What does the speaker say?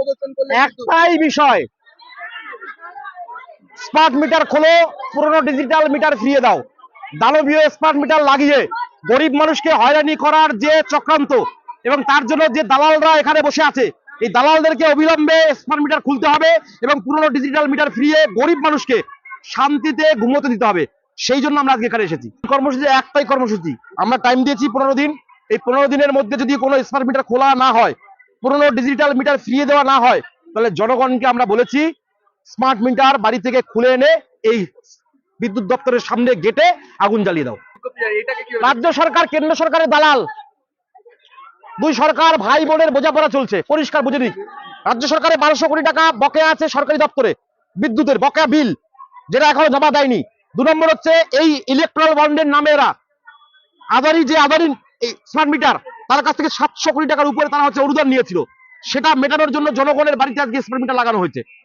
প্রদর্শন করলেন? একটাই বিষয়, স্মার্ট মিটার খোলো, পুরনো ডিজিটাল মিটার ফিরিয়ে দাও। দানবীয় স্মার্ট মিটার লাগিয়ে গরিব মানুষকে হয়রানি করার যে চক্রান্ত এবং তার জন্য যে দালালরা এখানে বসে আছে, এই দালালদেরকে অবিলম্বে স্মার্ট মিটার খুলতে হবে এবং পুরনো ডিজিটাল মিটার ফিরিয়ে গরিব মানুষকে শান্তিতে ঘুমোতে দিতে হবে। সেই জন্য আমরা আজকে এখানে এসেছি। কর্মসূচি একটাই কর্মসূচি, আমরা টাইম দিয়েছি 15 দিন। এই 15 দিনের মধ্যে যদি কোনো স্মার্ট মিটার খোলা না হয়, পুরনো ডিজিটাল মিটার ফিরিয়ে দেওয়া না হয়, তাহলে জনগণকে আমরা বলেছি স্মার্ট মিটার বাড়ি থেকে খুলে এনে এই বিদ্যুৎ দপ্তরের সামনে গেটে আগুন জ্বালিয়ে দাও। এটাকে কি রাজ্য সরকার কেন্দ্র সরকারের দালাল, দুই সরকার ভাই বোনের বোঝাপড়া চলছে, পরিষ্কার বুঝে নিক। রাজ্য সরকারের 1200 কোটি টাকা বকেয়া আছে সরকারি দপ্তরে, বিদ্যুতের বকেয়া বিল, যেটা এখনো জমা দেয়নি। 2 নম্বর হচ্ছে এই ইলেকট্রাল বন্ডের নামে এরা আদানি স্মার্ট মিটার, তার কাছ থেকে 700 কোটি টাকার উপরে তারা হচ্ছে অনুদান নিয়েছিল, সেটা মেটানোর জন্য জনগণের বাড়িতে আজকে স্মার্ট মিটার লাগানো হয়েছে।